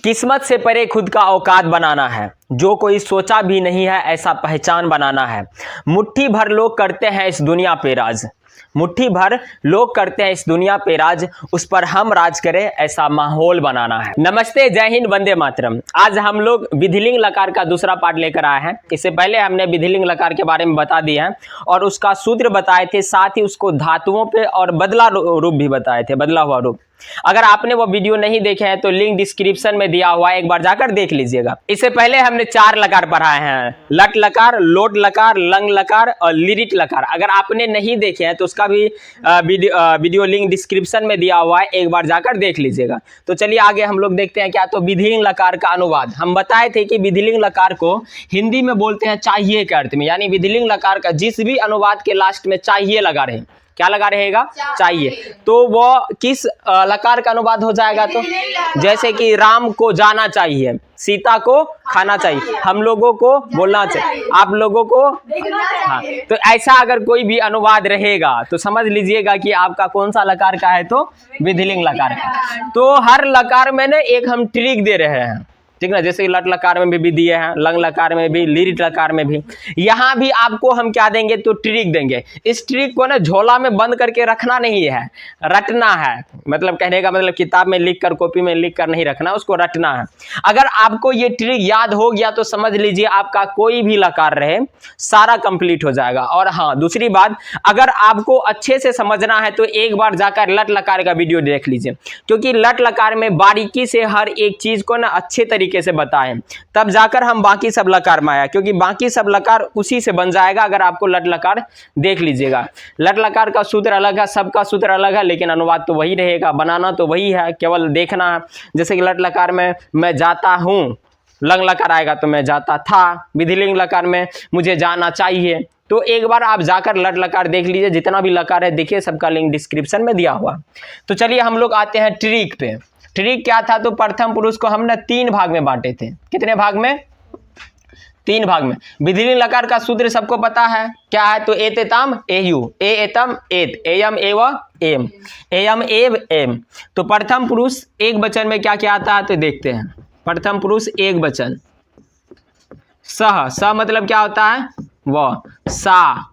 किस्मत से परे खुद का औकात बनाना है, जो कोई सोचा भी नहीं है ऐसा पहचान बनाना है। मुट्ठी भर लोग करते हैं इस दुनिया पे राज, मुट्ठी भर लोग करते हैं इस दुनिया पे राज, उस पर हम राज करें ऐसा माहौल बनाना है। नमस्ते, जय हिंद, वंदे मातरम। आज हम लोग विधिलिंग लकार का दूसरा पार्ट लेकर आए हैं। इससे पहले हमने विधिलिंग लकार के बारे में बता दिया है और उसका सूत्र बताए थे, साथ ही उसको धातुओं पे और बदला रूप भी बताए थे, बदला हुआ रूप। अगर आपने वो वीडियो नहीं देखे हैं तो लिंक डिस्क्रिप्शन में दिया हुआ है, एक बार जाकर देख लीजिएगा। इससे पहले हमने 4 लकार पढ़ाए हैं, लट लकार, लोट लकार, लंग लकार और लिरिट लकार। अगर आपने नहीं देखे हैं तो उसका भी वीडियो लिंक डिस्क्रिप्शन में दिया हुआ है, एक बार जाकर देख लीजिएगा। तो चलिए आगे हम लोग देखते हैं क्या। तो विधिलिंग लकार का अनुवाद हम बताए थे कि विधिलिंग लकार को हिंदी में बोलते हैं चाहिए के अर्थ में, यानी विधिलिंग लकार का जिस भी अनुवाद के लास्ट में चाहिए लगा रहे, क्या लगा रहेगा? चाहिए। तो वो किस लकार का अनुवाद हो जाएगा? तो जैसे कि राम को जाना चाहिए, सीता को खाना चाहिए, हम लोगों को बोलना चाहिए, आप लोगों को हाँ। तो ऐसा अगर कोई भी अनुवाद रहेगा तो समझ लीजिएगा कि आपका कौन सा लकार का है, तो विधिलिंग लकार का। तो हर लकार में ना एक हम ट्रिक दे रहे हैं, ठीक ना। जैसे लट लकार में भी दिए हैं, लंग लकार में भी, लिरिट लकार में भी। यहाँ भी आपको हम क्या देंगे? तो ट्रिक देंगे। इस ट्रिक को ना झोला में बंद करके रखना नहीं है, रटना है। मतलब कहने का मतलब किताब में लिख कर, कॉपी में लिख कर नहीं रखना, उसको रटना है। अगर आपको ये ट्रिक याद हो गया तो समझ लीजिए आपका कोई भी लकार रहे सारा कंप्लीट हो जाएगा। और हाँ, दूसरी बात, अगर आपको अच्छे से समझना है तो एक बार जाकर लट लकार का वीडियो देख लीजिए, क्योंकि लट लकार में बारीकी से हर एक चीज को ना अच्छे तरीके से बताएं, तब जाकर हम बाकी सब लकार में आया, क्योंकि बाकी सब लकार उसी से बन जाएगा। अगर आपको लट लकार देख लीजिएगा, लट लकार का सूत्र अलग है, सबका सूत्र अलग है, लेकिन अनुवाद तो वही रहेगा, बनाना तो वही है, केवल देखना है। जैसे कि लट लकार में मैं जाता हूं, लंग लकार आएगा तो मैं जाता था, विधिलिंग लकार में मुझे जाना चाहिए। तो एक बार आप जाकर लट लकार देख लीजिए, जितना भी लकार है देखिए, सबका लिंक डिस्क्रिप्शन में दिया हुआ। तो चलिए हम लोग आते हैं ट्रिक पे। ट्रिक क्या था? तो प्रथम पुरुष को हमने 3 भाग में बांटे थे। कितने भाग में? 3 भाग में। विधिलिंग लकार का सूत्र सबको पता है, क्या है? तो एतेताम एयु, ए एतम एत, एयम एव एम, एयम एव एम। तो प्रथम पुरुष एक वचन में क्या क्या आता है तो देखते हैं। प्रथम पुरुष एक वचन, सह, स मतलब क्या होता है? वह, सा,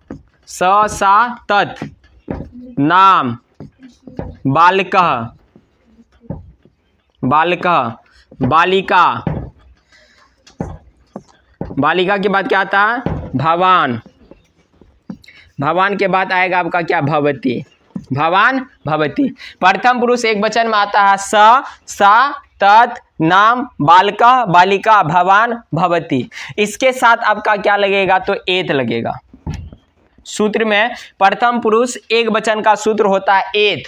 स सा तत्, नाम, बालकः, बालिका, बालिका, बालिका के बाद क्या आता है? भवान, भवान के बाद आएगा आपका क्या? भवती, भवान, भवती। प्रथम पुरुष एक वचन में आता है स, सा, तत्, नाम, बालिका, बालिका, भवान, भवती। इसके साथ आपका क्या लगेगा? तो एत लगेगा। सूत्र में प्रथम पुरुष एक वचन का सूत्र होता है एत,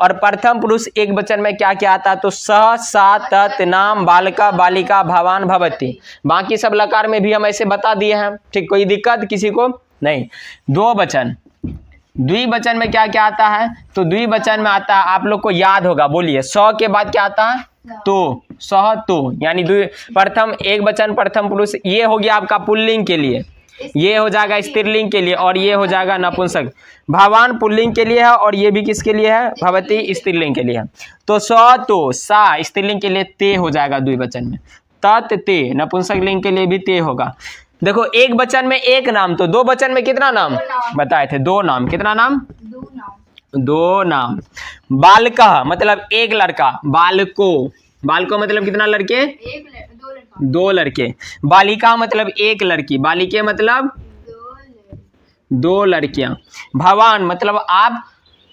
और प्रथम पुरुष एक वचन में क्या क्या आता है? तो स, सा, तत्, नाम, बालिका, बालिका, भवान, भवती। बाकी सब लकार में भी हम ऐसे बता दिए हैं, ठीक। कोई दिक्कत किसी को नहीं। 2 वचन, द्विवचन में क्या क्या आता है? तो द्विवचन में आता है, आप लोग को याद होगा, बोलिए, स के बाद क्या आता है? तो, सह तो, यानी प्रथम एक वचन प्रथम पुरुष। ये हो गया आपका पुल्लिंग के लिए, ये हो जाएगा स्त्रीलिंग के लिए, और ये हो जाएगा नपुंसक। भवान पुल्लिंग के लिए है और ये भी किसके लिए है? भवती स्त्रीलिंग के लिए है। तो स तो, सा स्त्रीलिंग के लिए ते हो जाएगा द्विवचन में, तत् ते नपुंसक लिंग के लिए भी ते होगा। देखो, एक वचन में एक नाम, तो 2 वचन में कितना नाम बताए थे? 2 नाम। कितना नाम? 2 नाम। बालकः मतलब एक लड़का, बालको, बालको मतलब कितना लड़के? 2 लड़के। बालिका मतलब एक लड़की, बालिके मतलब 2 लड़कियां। भवान मतलब आप,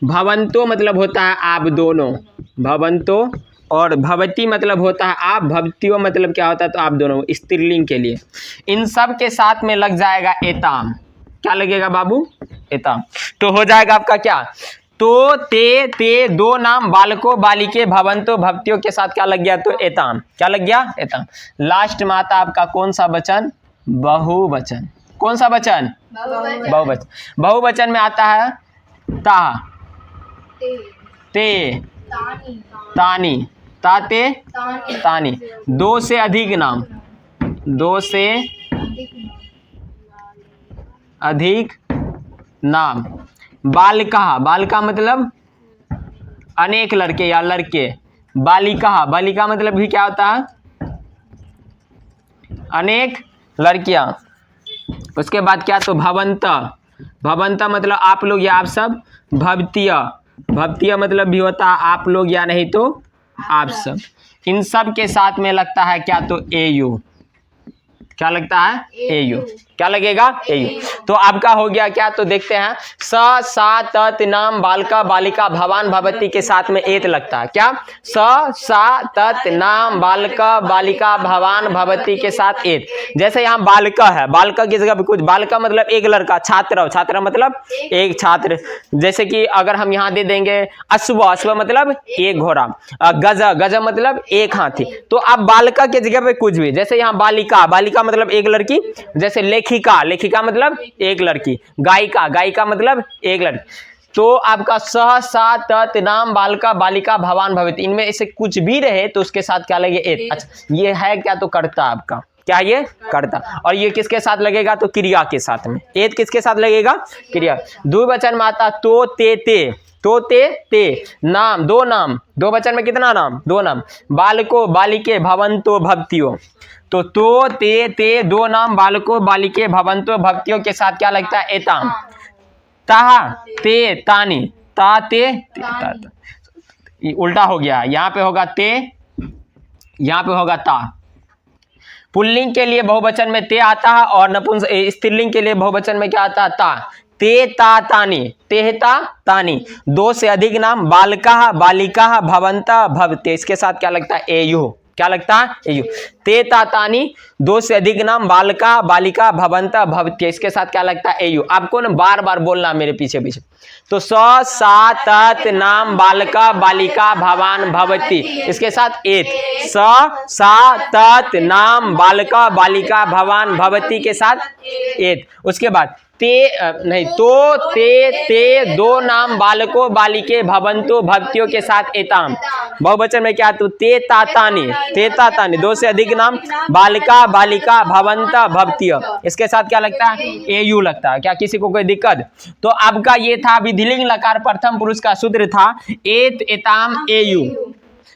भवंतो मतलब होता है आप दोनों, भवंतो। और भवती मतलब होता है आप, भवतियों मतलब क्या होता है? तो आप दोनों, स्त्रीलिंग के लिए। इन सब के साथ में लग जाएगा एताम। क्या लगेगा बाबू? एताम। तो हो जाएगा आपका क्या? तो ते 2 नाम, बालको, बालिके, भवंतो, भवतियों के साथ क्या लग गया? तो एताम। क्या लग गया? एताम। लास्ट में आता आपका कौन सा वचन? बहुवचन। कौन सा वचन? बहुवचन। बहुवचन में आता है ता, ते, तानी, ताते, तानी। 2 से अधिक नाम, 2 से अधिक नाम। बालिका, बालिका मतलब अनेक लड़के या लड़के। बालिका, बालिका मतलब भी क्या होता है? अनेक लड़कियां। उसके बाद क्या, तो भवंत, भवंत मतलब आप लोग या आप सब। भवतीय, भवतीय मतलब भी होता है आप लोग या नहीं तो आप सब। इन सब के साथ में लगता है क्या, तो एयू। क्या लगता है, एयू। क्या लगेगा, एयू। तो आपका हो गया क्या, तो देखते हैं स सा तत नाम बालिका बालिका भवान भवती के साथ में एत लगता है। क्या, स सा तत नाम बालिका बालिका भवान भवती के साथ एत। जैसे यहाँ बालिका है, बालिका की जगह पे कुछ, बालिका मतलब एक लड़का, छात्र, छात्र मतलब एक छात्र। जैसे कि अगर हम यहाँ दे देंगे अश्व, अश्व मतलब एक घोड़ा, गज, गज मतलब एक हाथी। तो आप बालिका की जगह पे कुछ भी, जैसे यहाँ बालिका, बालिका मतलब एक लड़की। जैसे लेखिका, लेखिका मतलब एक लड़की। गायिका, गायिका मतलब एक लड़की। तो आपका सह सा तत नाम बालिका बालिका भवान भवती, इनमें से कुछ भी रहे तो उसके साथ क्या लगे, एत। अच्छा, ये है क्या, तो कर्ता आपका। क्या, ये कर्ता। और ये किसके साथ लगेगा, तो क्रिया के साथ में। एत किसके साथ लगेगा, क्रिया। द्विवचन में आता तो ते, तो ते नाम, दो नाम, दो वचन में कितना नाम, दो नाम। बालको बालिके भवंतो भवतियो, तो ते दो नाम, बालको बालिके भवंतो भवतियों के साथ क्या लगता है, एताम। ता ते तानी, ता ते ता, उल्टा हो गया, यहाँ पे होगा ते, यहाँ पे होगा ता। पुल्लिंग के लिए बहुवचन में ते आता है और नपुंसक स्त्रीलिंग के लिए बहुवचन में क्या आता है, ता। ते ता तानी, तेहता तानी, दो से अधिक नाम, बालिका बालिका भवंता भवते, इसके साथ क्या लगता है, एयु। क्या लगता है, एयु। ते ता तानी, दो से अधिक नाम, बालिका बालिका भवंता भवते, इसके साथ क्या लगता है, एयु। आपको ना बार बार बोलना मेरे पीछे पीछे। तो स सा तत नाम बालिका बालिका भवान भवती, इसके साथ एत। स सा तत नाम बालिका बालिका भवान भवती के साथ एत। उसके बाद ते नहीं, तो ते दो नाम, बालको बालिके भवंतो भवतियों के साथ एताम। बहुवचन में क्या, तो ते तातानी, दो से अधिक नाम, बालिका बालिका भवंता भवतिय, इसके साथ क्या लगता है, एयू लगता है। क्या किसी को कोई दिक्कत? तो आपका ये था विधिलिंग लकार प्रथम पुरुष का सूत्र था एत एताम एयू।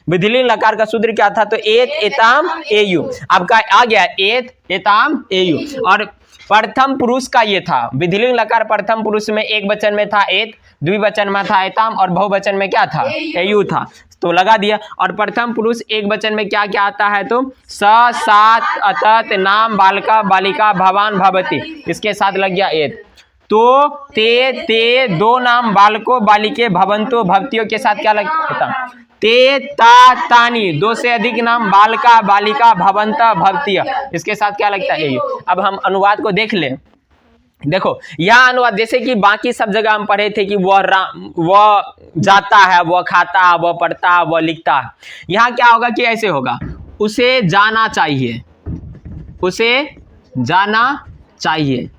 विधिलिंग लकार का सूत्र क्या था, तो एत एताम एयू। आपका आ गया एत एताम एयू। और प्रथम पुरुष का ये था विधिलिंग लकार, प्रथम पुरुष में एक वचन में था एत, द्विवचन में था एताम और बहुवचन में क्या था, एयू था। तो लगा दिया। और प्रथम पुरुष एक वचन में क्या क्या आता है, तो स सात अतत नाम बालिका बालिका भवान भवती, इसके साथ लग गया एत। तो ते दो नाम, बालको बालिके भवंतो भवतियों के साथ क्या लगता, ते ता तानी, दो से अधिक नाम, बालिका बालिका भवंता भवतिय, इसके साथ क्या लगता है, एयू। अब हम अनुवाद को देख लें। देखो यह अनुवाद, जैसे कि बाकी सब जगह हम पढ़े थे कि वह जाता है, वह खाता है, वह पढ़ता है, वह लिखता है। यहाँ क्या होगा कि ऐसे होगा, उसे जाना चाहिए, उसे जाना चाहिए,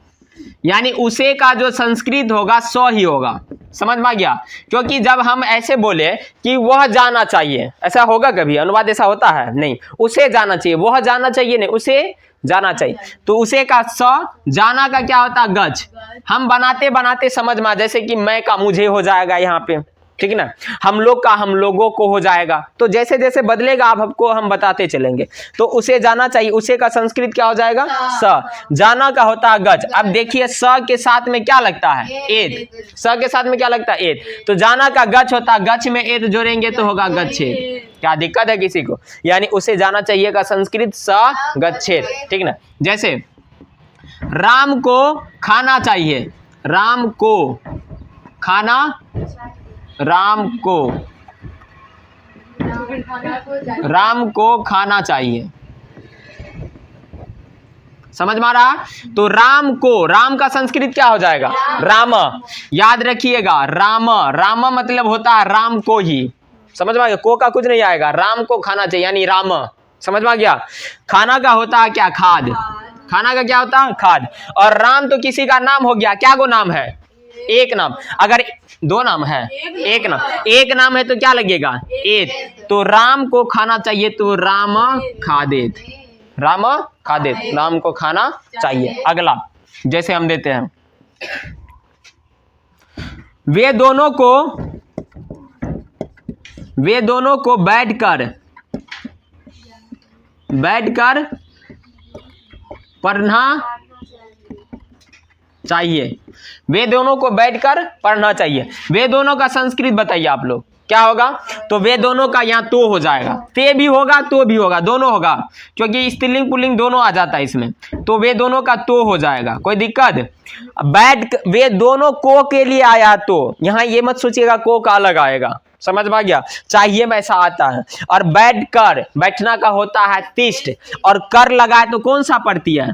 यानी उसे का जो संस्कृत होगा सो ही होगा। समझ में आ गया? क्योंकि जब हम ऐसे बोले कि वह जाना चाहिए, ऐसा होगा कभी अनुवाद ऐसा होता है नहीं, उसे जाना चाहिए, वह जाना चाहिए नहीं, उसे जाना चाहिए। तो उसे का स, जाना का क्या होता है, गज। हम बनाते बनाते समझ में, जैसे कि मैं का मुझे हो जाएगा यहाँ पे, ठीक है ना, हम लोग का हम लोगों को हो जाएगा। तो जैसे जैसे बदलेगा आप हमको हम बताते चलेंगे। तो उसे जाना चाहिए, उसे का संस्कृत क्या हो जाएगा, स। जाना का होता है गज। अब देखिए स के साथ में क्या लगता है, एत। स के साथ में क्या लगता है, एत। तो जाना का गच होता है, गच में एत जोड़ेंगे तो होगा गच्छेद। क्या दिक्कत है किसी को? यानी उसे जाना चाहिए का संस्कृत स गच्छेद, ठीक ना। जैसे राम को खाना चाहिए, राम को खाना, राम को खाना चाहिए। समझ में आ रहा? तो राम को, राम का संस्कृत क्या हो जाएगा, राम। याद रखिएगा राम, राम मतलब होता है राम को ही। समझ में आ गया? को का कुछ नहीं आएगा, राम को खाना चाहिए यानी राम। समझ में आ गया? खाना का होता है क्या, खाद। खाना का क्या होता है, खाद। और राम तो किसी का नाम हो गया, क्या गो नाम है, एक नाम। अगर दो नाम है, एक नाम, एक नाम है तो क्या लगेगा, एत। तो राम को खाना चाहिए तो राम खादेत, राम खादेत, राम को खाना चाहिए। अगला जैसे हम देते हैं, वे दोनों को बैठकर पढ़ना चाहिए, वे दोनों को बैठकर पढ़ना चाहिए। वे दोनों का संस्कृत बताइए आप लोग क्या होगा। तो वे दोनों का यहाँ तो हो जाएगा, ते भी होगा तो भी होगा, दोनों होगा, क्योंकि स्त्रीलिंग पुल्लिंग दोनों आ जाता है इसमें। तो वे दोनों का तो हो जाएगा, कोई दिक्कत। बैठ वे दोनों को के लिए आया, तो यहाँ ये मत सोचिएगा को का अलग आएगा, समझ में आ गया। चाहिए में ऐसा आता है। और बैठकर, बैठना का होता है तिष्ठ, और कर लगाए तो कौन सा पढ़ती है,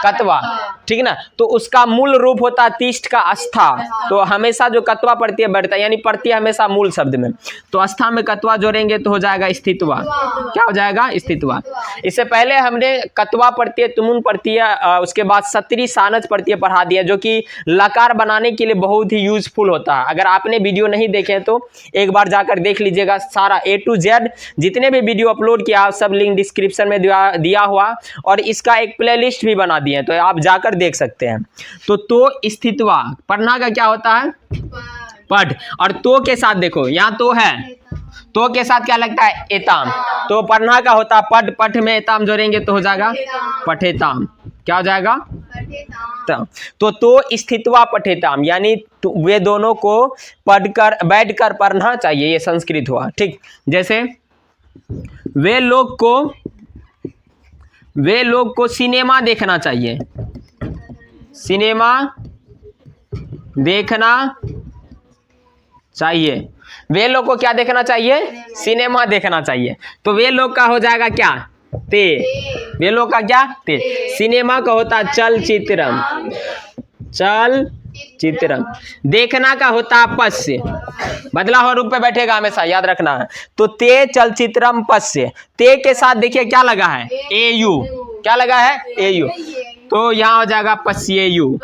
कत्वा, ठीक ना। तो उसका मूल रूप होता है तिष्ठ का अस्था। तो हमेशा जो कत्वा पढ़ती है बैठता है, यानी पढ़ती है हमेशा मूल शब्द में। तो अस्था में कत्वा जोड़ेंगे तो हो जाएगा स्थित्वा। क्या हो जाएगा, स्थित्वा। इससे पहले हमने कत्वा पढ़ती है, तुमुन पढ़ती है, उसके बाद सत्री सानच पढ़ती है, पढ़ा दिया, जो कि लकार बनाने के लिए बहुत ही यूजफुल होता है। अगर आपने वीडियो नहीं देखे तो एक बार जाकर देख लीजिएगा। सारा A to Z जितने भी वीडियो अपलोड किया सब लिंक डिस्क्रिप्शन में दिया हुआ, और इसका एक प्लेलिस्ट भी बना दिए, तो आप जाकर देख सकते हैं। तो स्थित्वा पढ़ना का क्या होता है, पढ़। और तो के साथ देखो यहाँ तो है, तो के साथ क्या लगता है, एताम। तो पढ़ना का होता है पढ़, पठ में एताम जोड़ेंगे तो हो जाएगा पठेताम। क्या हो जाएगा, तो स्थित्वा पठेताम, यानी वे दोनों को पढ़कर बैठकर पढ़ना चाहिए, ये संस्कृत हुआ। ठीक, जैसे वे लोग को सिनेमा देखना चाहिए, सिनेमा देखना चाहिए। वे लोग को क्या देखना चाहिए, सिनेमा देखना चाहिए। तो वे लोग का हो जाएगा क्या, ते। वे लोग का क्या, ते। सिनेमा का होता चलचित्रम, चलचित्रम। देखना का होता पश्य, बदला हुआ रूप पे बैठेगा हमेशा, याद रखना है। तो ते चलचित्रम पश्य, ते के साथ देखिए क्या लगा है, एयू। क्या लगा है, एयू। तो यहाँ हो जाएगा पश्येयू।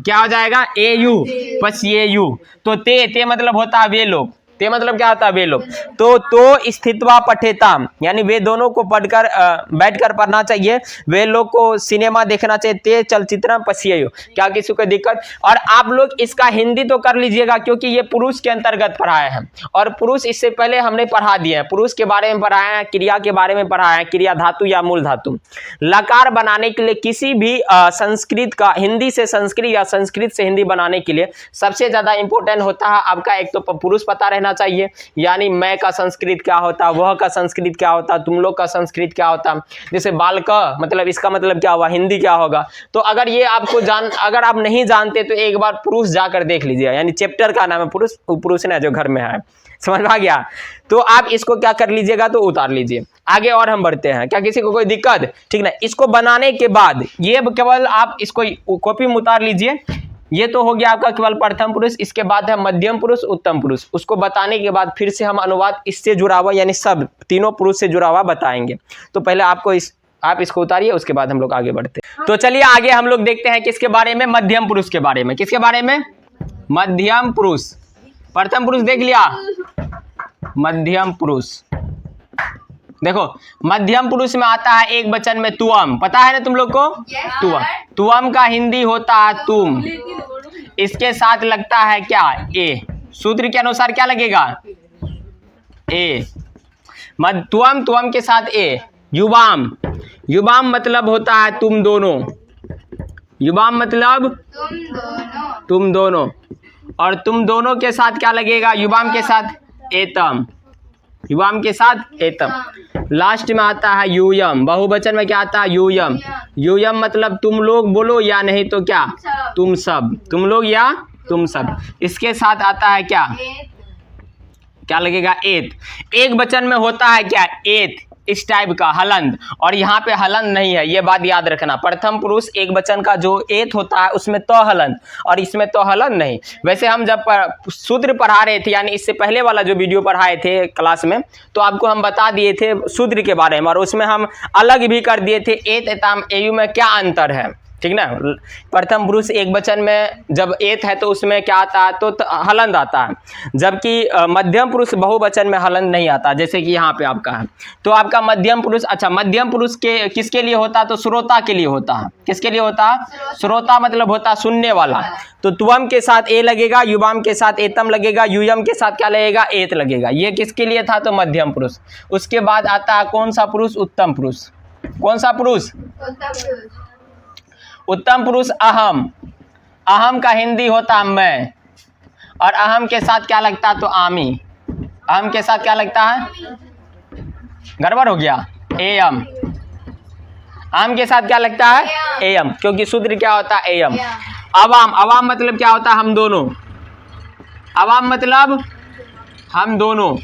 क्या हो जाएगा, एयू, पश्येयू। तो ते मतलब होता है वे लोग, ते मतलब क्या होता है, वे लोग। तो स्थित्वा पठेताम, यानी वे दोनों को पढ़कर बैठकर पढ़ना चाहिए। वे लोग को सिनेमा देखना चाहिए, ते चलचित्रम पश्येयु। क्या किसी को दिक्कत। और आप लोग इसका हिंदी तो कर लीजिएगा, क्योंकि ये पुरुष के अंतर्गत पढ़ाए हैं, और पुरुष इससे पहले हमने पढ़ा दिए हैं। पुरुष के बारे में पढ़ाया है, क्रिया के बारे में पढ़ाया है, क्रिया धातु या मूल धातु। लकार बनाने के लिए किसी भी संस्कृत का हिंदी से संस्कृत या संस्कृत से हिंदी बनाने के लिए सबसे ज्यादा इंपॉर्टेंट होता है आपका एक तो पुरुष पता रहना चाहिए, यानी मैं का संस्कृत क्या होता, वह का संस्कृत क्या होता, तुम लोग का संस्कृत क्या होता। जैसे बाल का मतलब इसका मतलब क्या हुआ, हिंदी क्या होगा। तो अगर ये आपको अगर आप नहीं जानते तो एक बार पुरुष जाकर देख लीजिए, यानी चैप्टर का नाम है पुरुष ने जो घर में है, समझ में आ गया। तो आप इसको क्या कर लीजिएगा, तो उतार लीजिए। आगे और हम बढ़ते हैं, क्या किसी को कोई दिक्कत, ठीक ना। इसको बनाने के बाद ये केवल आप इसको कॉपी में उतार लीजिए। ये तो हो गया आपका केवल प्रथम पुरुष। इसके बाद है मध्यम पुरुष, उत्तम पुरुष। उसको बताने के बाद फिर से हम अनुवाद इससे जुड़ा हुआ, यानी सब तीनों पुरुष से जुड़ा हुआ बताएंगे। तो पहले आप इसको उतारिए, उसके बाद हम लोग आगे बढ़ते हैं। तो चलिए आगे हम लोग देखते हैं किसके बारे में, मध्यम पुरुष के बारे में। किसके बारे में, मध्यम पुरुष। प्रथम पुरुष देख लिया, मध्यम पुरुष। देखो मध्यम पुरुष में आता है एक वचन में तुअम, पता है ना तुम लोग को, तुअम। तुअम का हिंदी होता है तुम। इसके साथ लगता है क्या, ए। सूत्र के अनुसार क्या लगेगा, ए। तुअम के साथ ए। युवाम, युवाम मतलब होता है तुम दोनों। युवाम मतलब तुम दोनों। और तुम दोनों के साथ क्या लगेगा, युवाम के साथ एतम। युवाम के साथ एतम। लास्ट में आता है यूयम, बहुवचन में क्या आता है, यूयम। यूयम मतलब तुम लोग बोलो या नहीं तो क्या, तुम सब, तुम लोग या तुम सब। इसके साथ आता है क्या, क्या लगेगा, एत। एक वचन में होता है क्या, एत, इस टाइप का हलंत। और यहाँ पे हलंत नहीं है, ये बात याद रखना। प्रथम पुरुष एक वचन का जो एत होता है उसमें तो हलंत, और इसमें तो हलंत नहीं। वैसे हम जब शूद्र पढ़ा रहे थे, यानी इससे पहले वाला जो वीडियो पढ़ाए थे क्लास में, तो आपको हम बता दिए थे शूद्र के बारे में, और उसमें हम अलग भी कर दिए थे एत एताम एयु में क्या अंतर है, ठीक ना। प्रथम पुरुष एक वचन में जब एत है तो उसमें क्या आता है, तो हलंत आता है, जबकि मध्यम पुरुष बहुवचन में हलंत नहीं आता, जैसे कि यहाँ पे आपका है। तो आपका मध्यम पुरुष, अच्छा मध्यम पुरुष के किसके लिए होता है, तो श्रोता के लिए होता है। किसके लिए होता है, श्रोता मतलब होता है सुनने वाला। तो तुअम के साथ ए लगेगा, युवाम के साथ एतम लगेगा, यूयम के साथ क्या लगेगा, एत लगेगा। ये किसके लिए था, तो मध्यम पुरुष। उसके बाद आता है कौन सा पुरुष, उत्तम पुरुष। कौन सा पुरुष? उत्तम पुरुष अहम। अहम का हिंदी होता मैं, और अहम के साथ क्या लगता है? तो आमी। अहम के साथ क्या लगता है? गड़बड़ हो गया, एयम। अहम के साथ क्या लगता है? एयम, क्योंकि शूद्र क्या होता है? एयम। अवाम, अवाम मतलब क्या होता है? हम दोनों। अवाम मतलब हम दोनों।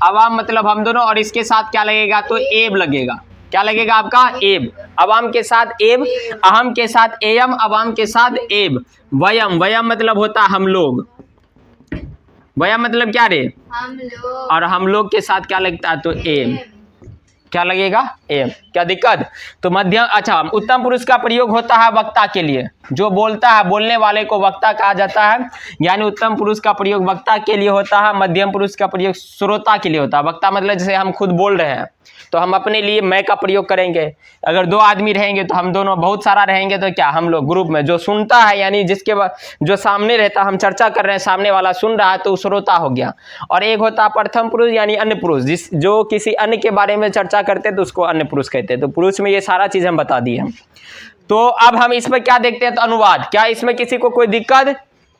अवाम मतलब हम दोनों, और इसके साथ क्या लगेगा? तो एब लगेगा। क्या लगेगा आपका? एब। अवाम के साथ एब, अहम के साथ एयम, अवाम के साथ एब। वयम, वयम मतलब होता है हम लोग। वयम मतलब क्या रे? हम लोग। और हम लोग के साथ क्या लगता है? तो एम। क्या लगेगा? एम। क्या दिक्कत? तो मध्यम, अच्छा, उत्तम पुरुष का प्रयोग होता है वक्ता के लिए, जो बोलता है, बोलने वाले को वक्ता कहा जाता है। यानी उत्तम पुरुष का प्रयोग वक्ता के लिए होता है, मध्यम पुरुष का प्रयोग श्रोता के लिए होता है। वक्ता मतलब जैसे हम खुद बोल रहे हैं तो हम अपने लिए मैं का प्रयोग करेंगे। अगर दो आदमी रहेंगे तो हम दोनों, बहुत सारा रहेंगे तो क्या? हम लोग ग्रुप में। जो सुनता है यानी जिसके जो सामने रहता, हम चर्चा कर रहे हैं, सामने वाला सुन रहा है तो श्रोता हो गया। और एक होता है प्रथम पुरुष यानी अन्य पुरुष, जो किसी अन्य के बारे में चर्चा करते हैं तो उसको अन्य पुरुष कहते हैं। तो पुरुष में ये सारा चीज हम बता दिए। तो अब हम इसमें क्या देखते हैं? तो अनुवाद। क्या इसमें किसी को कोई दिक्कत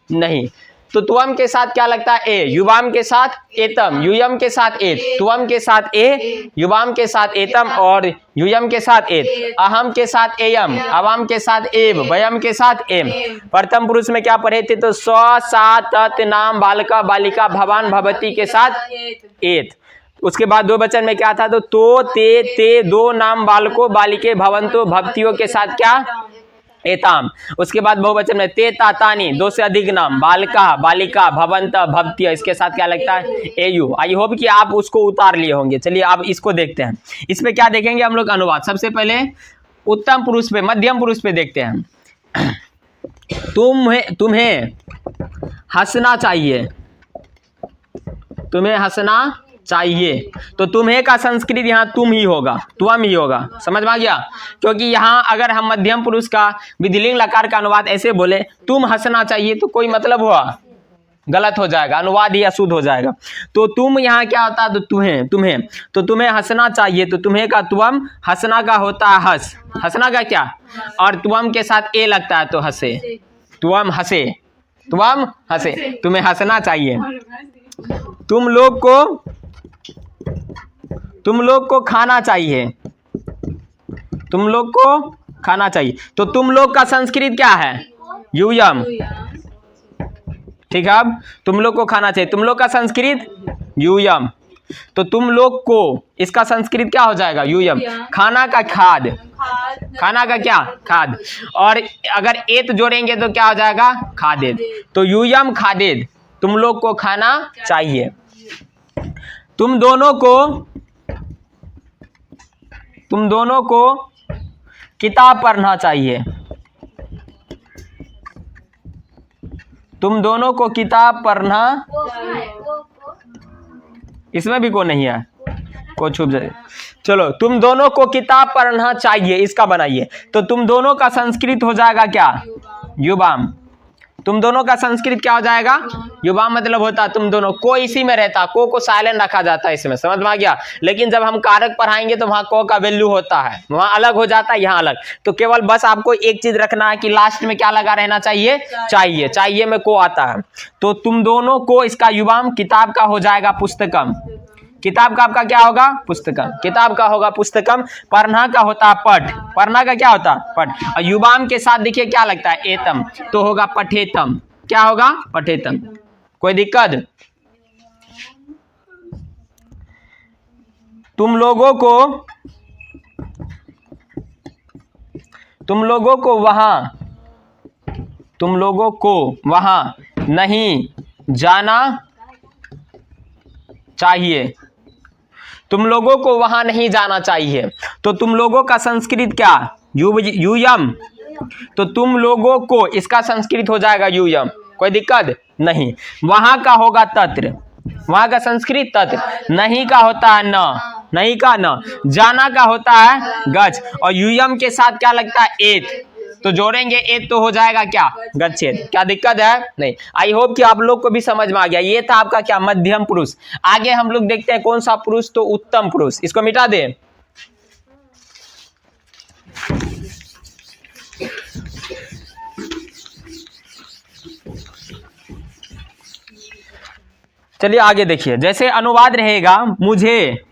नहीं? तो तुअम के साथ क्या लगता है? ए। युवाम के साथ एतम, यूयम के साथ एत, तुअम के साथ ए, युवाम के साथ एतम, और यूयम के साथ एत, अहम के साथ एयम, अवाम के साथ एब, वयम के साथ एम। प्रथम पुरुष में क्या पढ़े थे? तो स्व, सा, तत्, नाम, बालका, बालिका, भवान, भवती के साथ एत। उसके बाद दो वचन में क्या था? तो ते, दो नाम बालको, बालिके, भवंतो, भवतियों के साथ क्या? एताम। उसके बाद बहुवचन में ते, ता, तानी, दो से अधिक नाम, बालका, बालिका, भवंत, भवत्य, इसके साथ क्या लगता है? एयु। आई होप कि आप उसको उतार लिए होंगे। चलिए अब इसको देखते हैं। इसमें क्या देखेंगे हम लोग? अनुवाद। सबसे पहले उत्तम पुरुष पे, मध्यम पुरुष पे देखते हैं। तुम्हें हंसना चाहिए। तुम्हें हंसना चाहिए। तो तुम्हें का संस्कृत यहाँ तुम ही होगा, तुम ही होगा। समझ में आ गया? क्योंकि यहाँ अगर हम मध्यम पुरुष का विधिलिंग लकार का अनुवाद ऐसे बोले, तुम हंसना चाहिए, तो कोई मतलब हुआ? गलत हो जाएगा, अनुवाद ही अशुद्ध हो जाएगा। तो तुम यहाँ क्या होता है? तो तुम्हें। तो तुम्हें हंसना चाहिए, तो तुम्हें का तुम, हंसना का होता है हंस। हंसना का क्या? और तुम के साथ ए लगता है तो हंसे। तुम हंसे, तुम हंसे, तुम्हें हंसना चाहिए। तुम लोग को खाना चाहिए। तुम लोग को खाना चाहिए। तो तुम लोग का संस्कृत क्या है? यूयम। ठीक है, अब तुम लोग को खाना चाहिए, तुम लोग का संस्कृत यूयम। तो तुम लोग को, इसका संस्कृत क्या हो जाएगा? यूयम। खाना का खाद, खाना का क्या? खाद। और अगर एत जोड़ेंगे तो क्या हो जाएगा? खादेद। तो यूयम खादेद, तुम लोग को खाना चाहिए। तुम दोनों को किताब पढ़ना चाहिए। तुम दोनों को किताब पढ़ना, इसमें भी को नहीं है, को छुप जाए। चलो, तुम दोनों को किताब पढ़ना चाहिए, इसका बनाइए। तो तुम दोनों का संस्कृत हो जाएगा क्या? युवाम। तुम दोनों का संस्कृत क्या हो जाएगा? युवाम मतलब होता है तुम दोनों। को इसी में रहता, को साइलेंट रखा जाता है इसमें। समझ में आ गया? लेकिन जब हम कारक पढ़ाएंगे तो वहां को का वैल्यू होता है, वहां अलग हो जाता है, यहाँ अलग। तो केवल बस आपको एक चीज रखना है कि लास्ट में क्या लगा रहना चाहिए? चाहिए। चाहिए में को आता है। तो तुम दोनों को, इसका युवाम, किताब का हो जाएगा पुस्तकम। किताब का आपका क्या होगा? पुस्तकम। किताब का होगा पुस्तकम। पढ़ना का होता है पठ। पढ़ना का क्या होता है? पठ। और युवाम के साथ देखिए क्या लगता है? एतम, तो होगा पठेतम। क्या होगा? पठेतम। कोई दिक्कत? तुम लोगों को वहां नहीं जाना चाहिए। तुम लोगों को वहां नहीं जाना चाहिए। तो तुम लोगों का संस्कृत क्या? यूयम। तो तुम लोगों को, इसका संस्कृत हो जाएगा यूयम। कोई दिक्कत नहीं। वहां का होगा तत्र, वहां का संस्कृत तत्र। नहीं का होता है न, नहीं का न। जाना का होता है गच। और यूयम के साथ क्या लगता है? एत। तो जोड़ेंगे एत तो हो जाएगा क्या? गच्छेद। क्या दिक्कत है? नहीं। आई होप कि आप लोग को भी समझ में आ गया। ये था आपका क्या? मध्यम पुरुष। आगे हम लोग देखते हैं कौन सा पुरुष? तो उत्तम पुरुष। इसको मिटा दे। चलिए आगे देखिए, जैसे अनुवाद रहेगा मुझे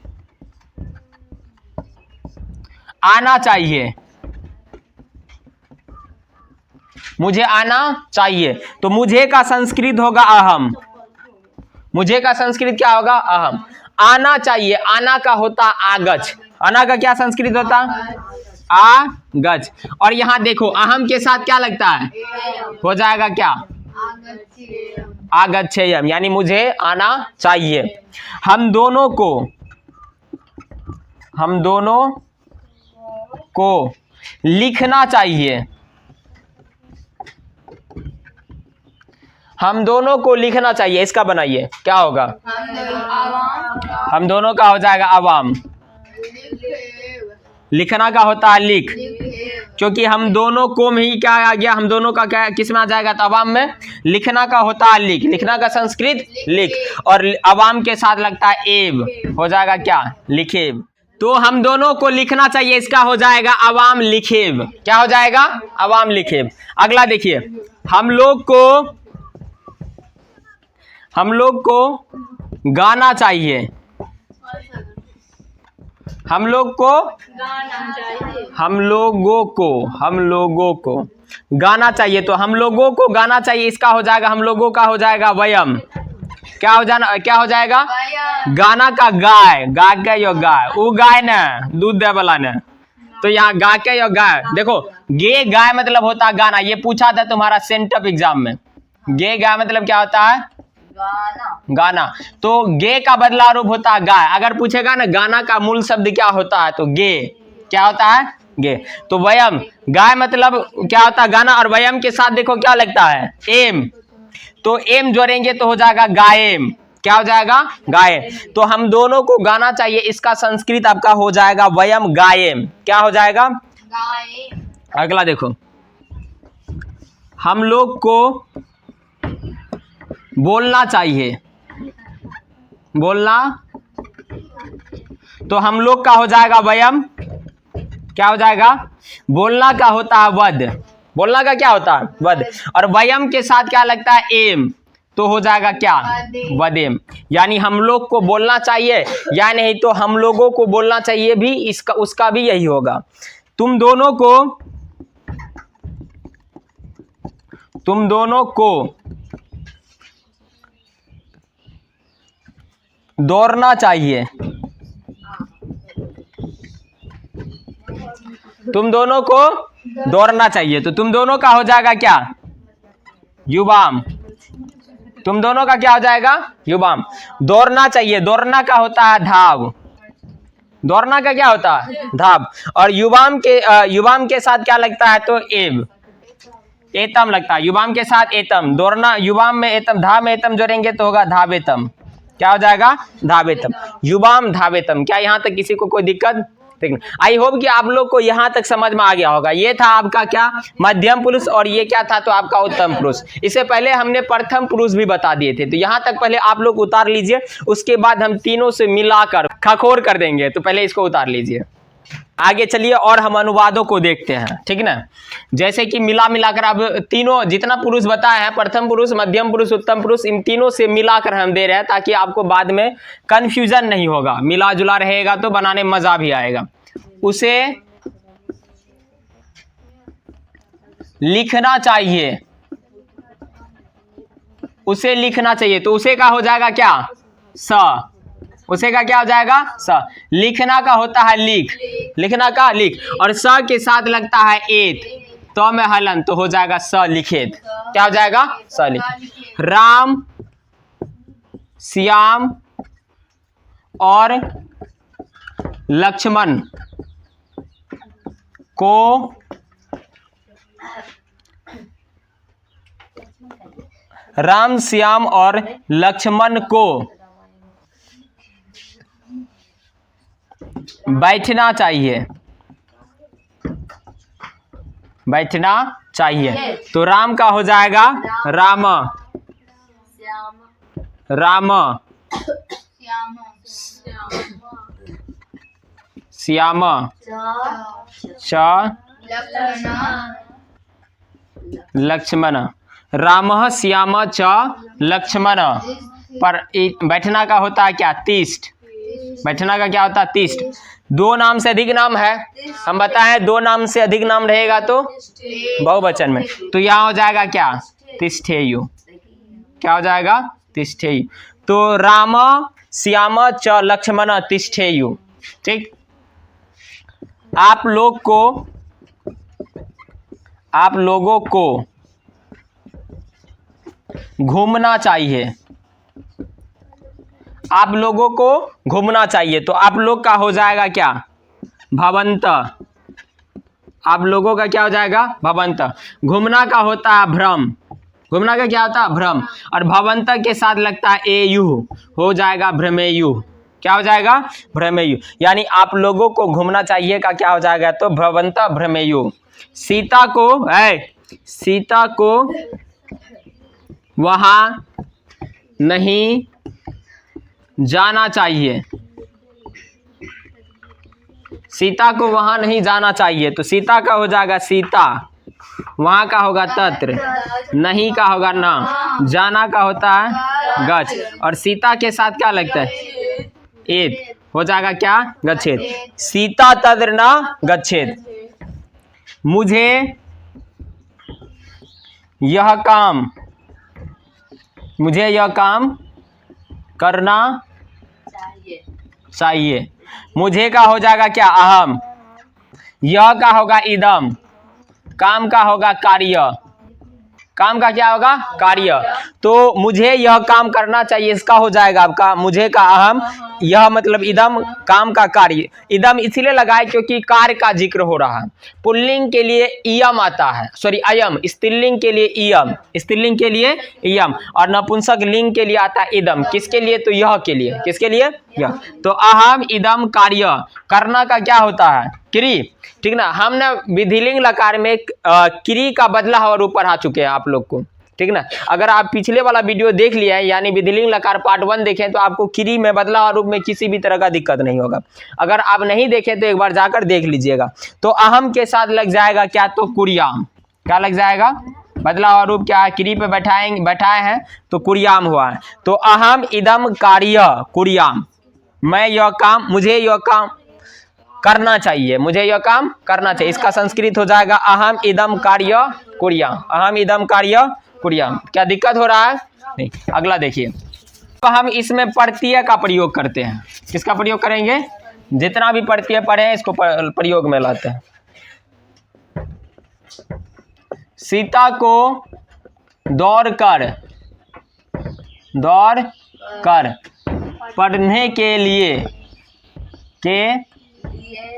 आना चाहिए, मुझे आना चाहिए, तो मुझे का संस्कृत होगा अहम। मुझे का संस्कृत क्या होगा? अहम। आना चाहिए, आना का होता आगच। आना का क्या संस्कृत होता? आगच। और यहां देखो अहम के साथ क्या लगता है? हो जाएगा क्या? आगच्छेयम, यानी मुझे आना चाहिए। हम दोनों को लिखना चाहिए, हम दोनों को लिखना चाहिए, इसका बनाइए क्या होगा? हम दोनों का हो जाएगा अवाम। लिखना का होता है लिख, क्योंकि हम दोनों को में ही क्या आ गया? हम दोनों का क्या किस में आ जाएगा? तो अवाम में। लिखना का होता है लिख, लिखना का संस्कृत लिख, और अवाम के साथ लगता है एव, हो जाएगा क्या? लिखेब। तो हम दोनों को लिखना चाहिए, इसका हो जाएगा अवाम लिखेब। क्या हो जाएगा? अवाम लिखेब। अगला देखिए, हम लोग को गाना चाहिए, हम लोगों को गाना चाहिए, तो हम लोगों को गाना चाहिए, इसका हो जाएगा, हम लोगों का हो जाएगा वयम। क्या हो जाएगा? गाना का गाय, गा के यो गाय, वो गाय न दूध दे वाला न, तो यहाँ गा के यो गाय। देखो गे गाय मतलब होता है गाना, ये पूछा था तुम्हारा सेंटअप एग्जाम में। गे गाय मतलब क्या होता है? गाना। तो गे का बदला रूप होता है गाय। अगर पूछेगा ना गाना का मूल शब्द क्या होता है, तो गे क्या होता है? गे। तो वयम, गाय मतलब क्या होता है? गाना। और वयम के साथ देखो क्या लगता है? एम, तो एम जोड़ेंगे तो हो जाएगा गायम। क्या हो जाएगा? गायम। तो हम दोनों को गाना चाहिए, इसका संस्कृत आपका हो जाएगा वयम गायम। क्या हो जाएगा? गायम। अगला देखो, हम लोग को बोलना चाहिए, बोलना, तो हम लोग का हो जाएगा वयम। क्या हो जाएगा? बोलना का होता है वद, बोलना का क्या होता है? वद। और वयम के साथ क्या लगता है? एम, तो हो जाएगा क्या? वदेम। यानी हम लोग को बोलना चाहिए, या नहीं तो हम लोगों को बोलना चाहिए भी, इसका उसका भी यही होगा। तुम दोनों को दौड़ना चाहिए, तुम दोनों को दौड़ना चाहिए, तो तुम दोनों का हो जाएगा क्या? युवाम। तुम दोनों का क्या हो जाएगा? युवाम। दौड़ना चाहिए, दौड़ना का होता है धाव, दौड़ना का क्या होता है? धाव। और युवाम के साथ क्या लगता है? तो एव, एतम लगता है। युवाम के साथ एतम, दौड़ना युवाम में एतम, धाव में एतम जोड़ेंगे तो होगा धावेतम। क्या हो जाएगा? धावेतम। युवाम धावेतम। क्या यहाँ तक किसी को कोई दिक्कत? आई होप कि आप लोग को यहाँ तक समझ में आ गया होगा। ये था आपका क्या? मध्यम पुरुष, और ये क्या था? तो आपका उत्तम पुरुष। इससे पहले हमने प्रथम पुरुष भी बता दिए थे, तो यहाँ तक पहले आप लोग उतार लीजिए, उसके बाद हम तीनों से मिलाकर खखोर कर देंगे, तो पहले इसको उतार लीजिए। आगे चलिए और हम अनुवादों को देखते हैं, ठीक ना। जैसे कि मिलाकर अब तीनों जितना पुरुष बताए हैं, प्रथम पुरुष, मध्यम पुरुष, उत्तम पुरुष, इन तीनों से मिलाकर हम दे रहे हैं, ताकि आपको बाद में कंफ्यूजन नहीं होगा। मिला जुला रहेगा तो बनाने में मजा भी आएगा। उसे लिखना चाहिए, उसे लिखना चाहिए, तो उसे का हो जाएगा क्या? स। उसे का क्या हो जाएगा? स। लिखना का होता है लिख, लिखना का लिख, और स के साथ लगता है एत, तो में हलन, तो हो जाएगा स लिखेत। क्या हो जाएगा? स लिख। राम, श्याम और लक्ष्मण को राम, श्याम और लक्ष्मण को बैठना चाहिए, बैठना चाहिए, तो राम का हो जाएगा राम, राम, श्याम, च लक्ष्मण, राम श्याम च लक्ष्मण, पर बैठना का होता है क्या? तिष्ठ। बैठना का क्या होता है? तिष्ठ। दो नाम से अधिक नाम है, हम बताएं दो नाम से अधिक नाम रहेगा तो बहुवचन में, तो यहाँ हो जाएगा क्या? तिष्ठेयु। क्या हो जाएगा? तिष्ठेयु। तो राम श्याम च लक्ष्मण तिष्ठेयु। ठीक, आप लोगों को घूमना चाहिए। आप लोगों को घूमना चाहिए, तो आप लोग का हो जाएगा क्या? भवंत। आप लोगों का क्या हो जाएगा? भवंत। घूमना का होता है भ्रम। घूमना का क्या होता है? भ्रम। और भवंत के साथ लगता है एयु, हो जाएगा भ्रमेयु। क्या हो जाएगा? भ्रमेयु। यानी आप लोगों को घूमना चाहिए का क्या हो जाएगा? तो भवंत भ्रमेयु। सीता को वहां नहीं जाना चाहिए। सीता को वहां नहीं जाना चाहिए, तो सीता का हो जाएगा सीता, वहां का होगा तत्र, नहीं का होगा न, जाना का होता है गच्छ, और सीता के साथ क्या लगता है? एत, हो जाएगा क्या? गच्छेत। सीता तत्र न गच्छेत। मुझे यह काम करना चाहिए। मुझे का हो जाएगा क्या? अहम। यह का होगा इदम। काम का होगा कार्य। काम का क्या होगा? कार्य। तो मुझे यह काम करना चाहिए, इसका हो जाएगा आपका मुझे का अहम, यह मतलब इदम, काम का कार्य। इदम इसलिए लगाए क्योंकि कार्य का जिक्र हो रहा है। पुल्लिंग के लिए इयम आता है, सॉरी अयम। स्त्रीलिंग के लिए इयम, स्त्रीलिंग के लिए इयम, और नपुंसक लिंग के लिए आता है इदम। किसके लिए? तो यह के लिए। किसके लिए? यह। तो अहम इदम कार्य, करना का क्या होता है? क्रि। ठीक ना, हमने विधिलिंग लकार में क्रि का बदला हुआ रूप पढ़ा चुके हैं आप लोग को। ठीक ना, अगर आप पिछले वाला वीडियो देख लिया है, यानी विधिलिंग लकार पार्ट 1 देखें, तो आपको क्रि में बदला हुआ रूप में किसी भी तरह का दिक्कत नहीं होगा। अगर आप नहीं देखें तो एक बार जाकर देख लीजिएगा। तो अहम के साथ लग जाएगा क्या? तो कुरियाम। क्या लग जाएगा? बदला हुआ रूप क्या है? क्रि पे बैठाए हैं तो कुरियाम हुआ है। तो अहम इदम कार्य कुरियाम, मैं यह काम, मुझे यह काम करना चाहिए, मुझे यह काम करना चाहिए। इसका संस्कृत हो जाएगा अहम इदम कार्य कुरियाम। अहम इदम कार्य कुरियाम। क्या दिक्कत हो रहा है? नहीं। अगला देखिए, तो हम इसमें प्रत्यय का प्रयोग करते हैं। किसका प्रयोग करेंगे? जितना भी प्रत्यय पढ़े हैं इसको प्रयोग में लाते हैं। सीता को दौड़ कर पढ़ने के लिए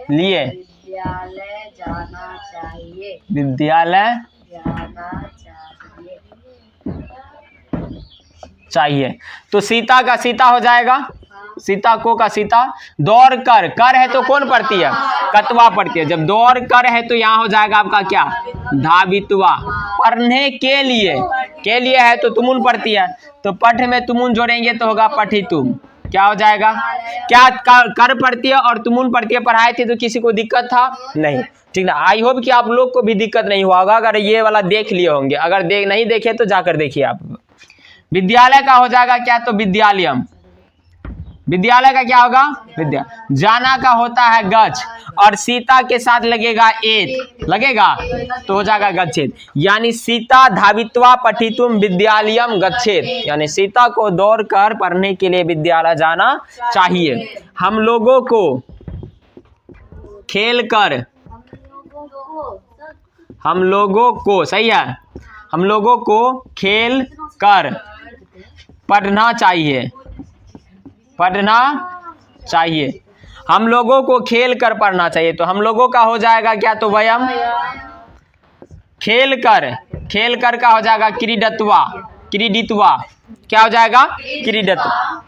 विद्यालय जाना चाहिए। विद्यालय चाहिए। तो सीता का सीता हो जाएगा, सीता को का सीता। दौड़ कर है तो कौन पढ़ती है? कतवा पढ़ती है। जब दौड़ कर है तो यहाँ हो जाएगा आपका क्या? धावित्वा। पढ़ने के लिए है तो तुमुन पढ़ती है, तो पठ में तुमुन जोड़ेंगे तो होगा पठितुम। क्या हो जाएगा? क्या कर पढ़ती है और तुमुन पढ़ती है, पढ़ाए थे तो किसी को दिक्कत था? नहीं। ठीक ना, आई होप कि आप लोग को भी दिक्कत नहीं हुआ होगा अगर ये वाला देख लिए होंगे। अगर नहीं देखे तो जाकर देखिए आप। विद्यालय का हो जाएगा क्या? तो विद्यालयम। विद्यालय का क्या होगा? विद्या। जाना का होता है गच्छ, और सीता के साथ लगेगा एत, लगेगा तो हो जाएगा गच्छेत। यानी सीता धावित्वा पठितुम विद्यालयम गच्छेत, यानी सीता को दौड़कर पढ़ने के लिए विद्यालय जाना चाहिए। हम लोगों को खेलकर, हम लोगों को, सही है, हम लोगों को खेल कर पढ़ना चाहिए, पढ़ना चाहिए। हम लोगों को खेल कर पढ़ना चाहिए, तो हम लोगों का हो जाएगा क्या? तो वयम। खेल कर का हो जाएगा क्रीडित्वा। क्या हो जाएगा? क्रीडत्वा।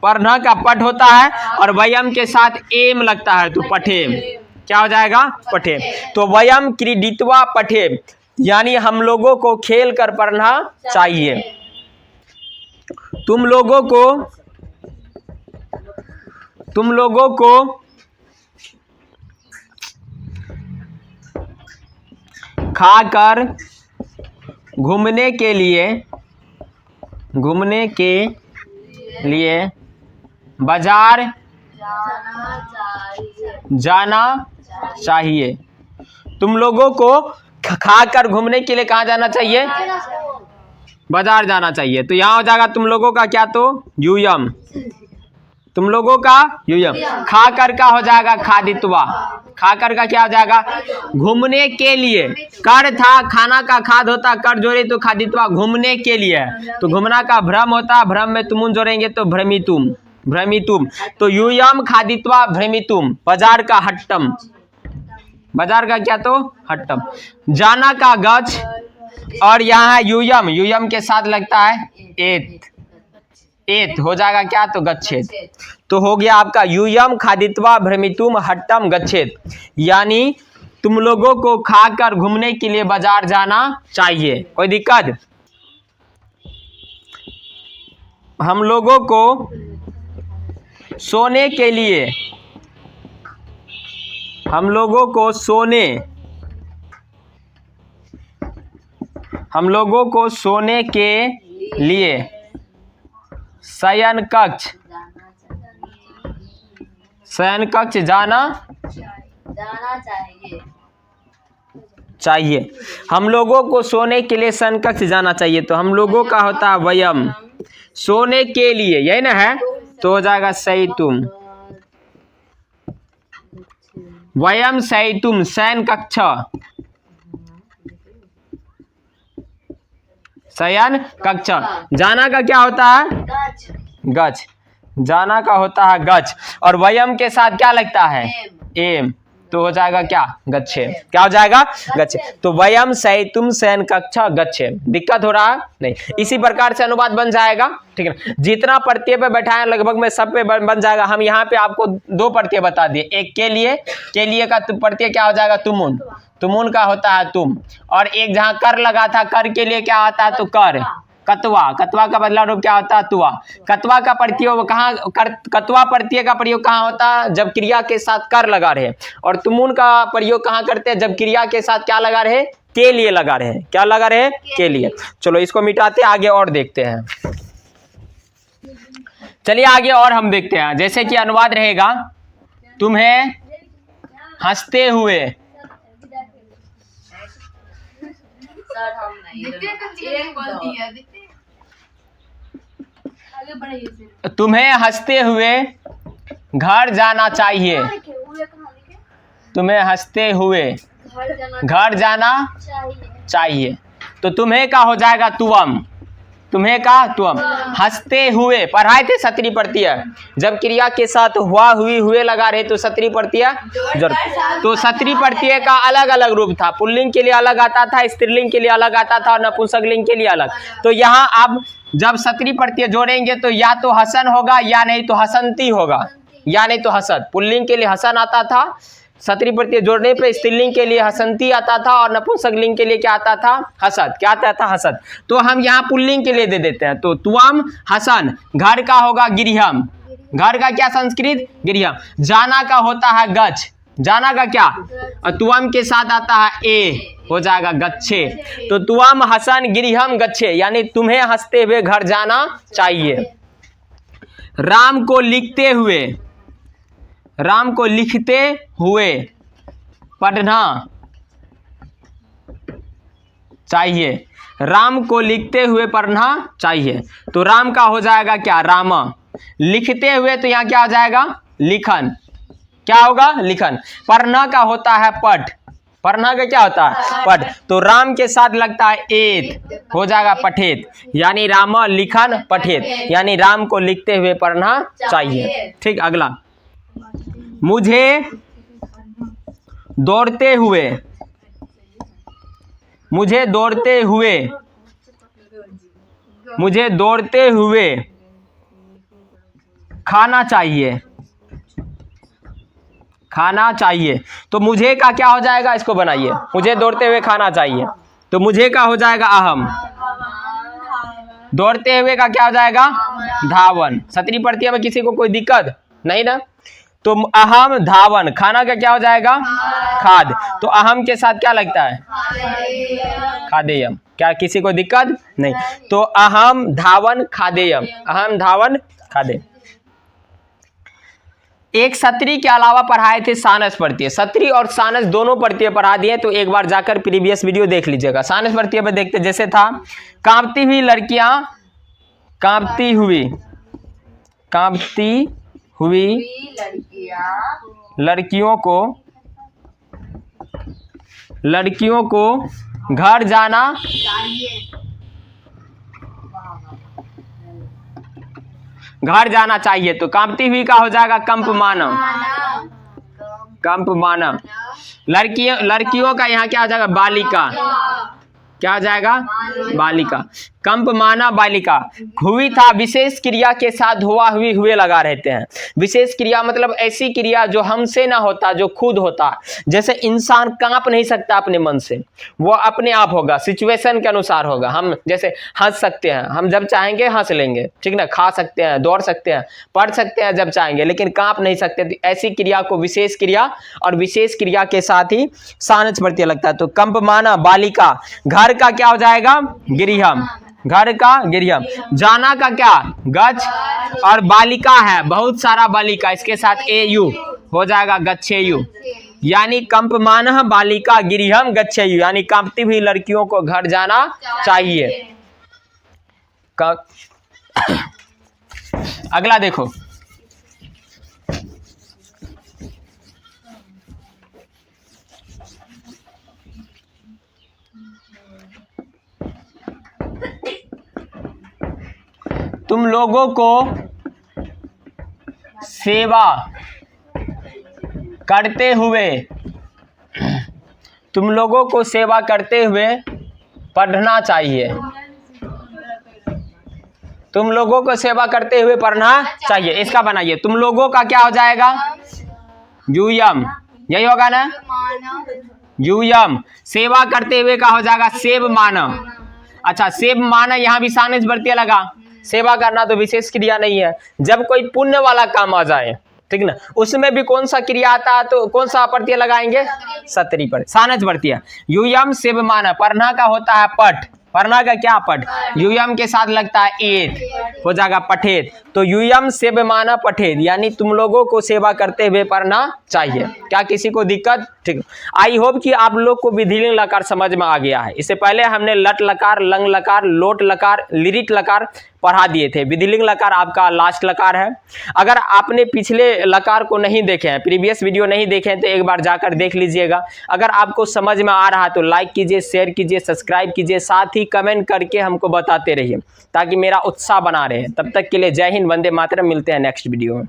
पढ़ना का पठ होता है और वयम के साथ एम लगता है तो पठेम। क्या हो जाएगा? पठेम। तो वयम क्रीडित्वा पठेम, यानी हम लोगों को खेल कर पढ़ना चाहिए। तुम लोगों को खाकर घूमने के लिए बाजार जाना चाहिए। तुम लोगों को खाकर घूमने के लिए कहाँ जाना चाहिए? बाजार जाना चाहिए। तो यहाँ हो जाएगा तुम लोगों का क्या? तो यूयम, तुम लोगों का यूयम। खाकर का हो जाएगा खादित्वा, खाकर का क्या हो जाएगा? घूमने के लिए। कर था, खाना का खाद होता, कर जोड़े तो खादित्वा, घूमने के लिए। तो घूमना का भ्रम होता, भ्रम में तुमुन जोड़ेंगे तो भ्रमितुम, भ्रमितुम। तो यूयम खादित्वा भ्रमितुम। बाजार का हट्टम, बाजार का क्या? तो हट्टम। जाना का गच, और यहाँ है यूयम, यूयम के साथ लगता है एत, एत हो जाएगा क्या? तो गच्छेत। तो हो गया आपका यूयम खादित्वा भ्रमितुम हट्टम गच्छेत, यानी तुम लोगों को खाकर घूमने के लिए बाजार जाना चाहिए। कोई दिक्कत? हम लोगों को सोने के लिए, हम लोगों को सोने, हम लोगों को सोने के लिए शयन कक्ष, शयन कक्ष जाना चाहिए। हम लोगों को सोने के लिए शयन कक्ष जाना चाहिए। तो हम लोगों का होता है वयम, सोने के लिए, यही ना है? तो हो जाएगा शयितुम, वयम शयितुम, शयन कक्ष, शयन कक्ष। जाना का क्या होता है? गच, जाना का होता है गच, और वयम के साथ क्या लगता है? एम। तो हो जाएगा क्या? गच्छे। क्या हो जाएगा? गच्छे। तो वयम शयितुम शयन कक्ष गच्छे। दिक्कत हो रहा है? नहीं। इसी प्रकार से अनुवाद बन जाएगा, ठीक है। जितना प्रत्यय पे बैठा है लगभग में सब पे बन जाएगा। हम यहाँ पे आपको दो प्रत्यय बता दिए। एक के लिए का प्रत्यय क्या हो जाएगा? तुमुन, तुमुन का होता है तुम। और एक जहाँ कर लगा था, कर के लिए क्या आता है? तो कर। कतवा, कतवा का बदला रूप क्या होता है? तुआ। कतवा का प्रयोग कहाँ, कतवा प्रत्यय का प्रयोग कहाँ होता है? जब क्रिया के साथ कर लगा रहे। और तुमुन का प्रयोग कहाँ करते हैं? जब क्रिया के साथ क्या लगा रहे? के लिए लगा रहे। क्या लगा रहे? के लिए। चलो इसको मिटाते आगे और देखते हैं। चलिए आगे और हम देखते हैं। जैसे कि अनुवाद रहेगा, तुम्हें हंसते हुए, तुम्हें हंसते हुए घर जाना चाहिए। तुम्हें हंसते हुए घर जाना चाहिए। तो तुम्हें का हो जाएगा? तुअम, तुम्हें का तुअम। हंसते हुए पढ़ाए थे सत्री प्रत्यय, जब क्रिया के साथ हुआ हुई हुए लगा रहे तो सत्री प्रत्यय जरूर। तो सत्री प्रत्यय का अलग अलग रूप था। पुल्लिंग के लिए अलग आता था, स्त्रीलिंग के लिए अलग आता था, और नपुंसकलिंग के लिए अलग। तो यहाँ आप जब सत्री प्रत्यय जोड़ेंगे तो या तो हसन होगा या नहीं तो हसंती होगा, या नहीं तो हसद। पुल्लिंग के लिए हसन आता था, सत्री प्रत्यय जोड़ने पे स्त्रीलिंग के लिए हसंती आता था, और नपुंसकलिंग के लिए क्या आता था? हसद। क्या आता था? हसद। तो हम यहाँ पुल्लिंग के लिए दे देते हैं। तो तुअम हसन, घर का होगा गिरिहम, घर का क्या संस्कृत? गिरिहम। जाना का होता है गच, जाना का क्या? और तुअम के साथ आता है ए, हो जाएगा गच्छे। तो तुअम हसन गिरिहम गच्छे, यानी तुम्हें हंसते हुए घर जाना चाहिए। राम को लिखते हुए, राम को लिखते हुए पढ़ना चाहिए। राम को लिखते हुए पढ़ना चाहिए। तो राम का हो जाएगा क्या? राम। लिखते हुए तो यहाँ क्या हो जाएगा? लिखन। क्या होगा? लिखन। पढ़ना का होता है पठ, पढ़ना का क्या होता है? पठ। तो राम के साथ लगता है एत, हो जाएगा पठेत, यानी राम लिखन पठेत, यानी राम को लिखते हुए पढ़ना चाहिए। ठीक, अगला। मुझे दौड़ते हुए, मुझे दौड़ते हुए, मुझे दौड़ते हुए खाना चाहिए, खाना चाहिए। तो मुझे का क्या हो जाएगा? इसको बनाइए, मुझे दौड़ते हुए खाना चाहिए। तो मुझे का हो जाएगा अहम, दौड़ते हुए का क्या हो जाएगा? धावन। सत्री प्रत्यय में किसी को कोई दिक्कत नहीं ना? तो अहम धावन, खाना का क्या हो जाएगा? खाद। तो अहम के साथ क्या लगता है? खादेयम। क्या किसी को दिक्कत नहीं? तो अहम धावन खादेयम, अहम धावन खा दे। एक सत्री के अलावा पढ़ाए थे सानस प्रत्यय। सत्री और सानस दोनों प्रत्यय पढ़ा दिए, तो एक बार जाकर प्रीवियस वीडियो देख लीजिएगा। सानस प्रत्यय पर देखते जैसे था कांपती हुई लड़कियां, कांपती हुई लड़कियों को घर जाना चाहिए। तो कांपती हुई का हो जाएगा कंपमाना। लड़कियों का यहाँ क्या हो जाएगा? बालिका। क्या हो जाएगा? बालिका। कंपमाना बालिका। हुई था विशेष क्रिया के साथ हुए लगा रहते हैं। विशेष क्रिया मतलब ऐसी क्रिया जो हमसे ना होता, जो खुद होता। जैसे इंसान कांप नहीं सकता अपने मन से, वो अपने आप होगा, सिचुएशन के अनुसार होगा। हम जैसे हंस सकते हैं, हम जब चाहेंगे हंस लेंगे, ठीक ना। खा सकते हैं, दौड़ सकते हैं, पढ़ सकते हैं जब चाहेंगे, लेकिन कांप नहीं सकते। तो ऐसी क्रिया को विशेष क्रिया, और विशेष क्रिया के साथ ही सानस प्रत्यय लगता है। तो कंपमाना बालिका। घर का क्या हो जाएगा? गृहम। घर का गृहम। जाना का क्या? गच्छ। और बालिका है बहुत सारा बालिका, इसके साथ एयु हो जाएगा गच्छेयु। यानी कंपमानः बालिका गृहम गच्छेयु, यानी कांपती हुई लड़कियों को घर जाना चाहिए। अगला देखो, तुम लोगों को सेवा करते हुए पढ़ना चाहिए। तुम लोगों को सेवा करते हुए पढ़ना चाहिए। इसका बनाइए, तुम लोगों का क्या हो जाएगा? यूयम। यही होगा ना? यूयम। सेवा करते हुए का हो जाएगा सेव माना। अच्छा, सेव माना, यहाँ भी सानस प्रत्यय लगा। सेवा करना तो विशेष क्रिया नहीं है। जब कोई पुण्य वाला काम आ जाए, ठीक ना, उसमें भी कौन सा क्रिया आता है, तो कौन सा प्रत्यय लगाएंगे? सत्री पर, सानस प्रत्यय। यूयम सेवमाना। पढ़ना का होता है पठ। पढ़ना का क्या? पठ। यूयम के साथ लगता है एत, हो जाएगा पठेत। तो यूयम सेवमाना पठेत, यानी तुम लोगों को सेवा करते हुए पढ़ना चाहिए। क्या किसी को दिक्कत? ठीक। आई होप कि आप लोग को विधिलिंग लकार समझ में आ गया है। इससे पहले हमने लट लकार, लंग लकार, लोट लकार, लिरिट लकार पढ़ा दिए थे। विधिलिंग लकार आपका लास्ट लकार है। अगर आपने पिछले लकार को नहीं देखे हैं, प्रीवियस वीडियो नहीं देखे हैं, तो एक बार जाकर देख लीजिएगा। अगर आपको समझ में आ रहा है तो लाइक कीजिए, शेयर कीजिए, सब्सक्राइब कीजिए, साथ ही कमेंट करके हमको बताते रहिए, ताकि मेरा उत्साह बना रहे। तब तक के लिए जय हिंद, वंदे मातरम। मिलते हैं नेक्स्ट वीडियो में।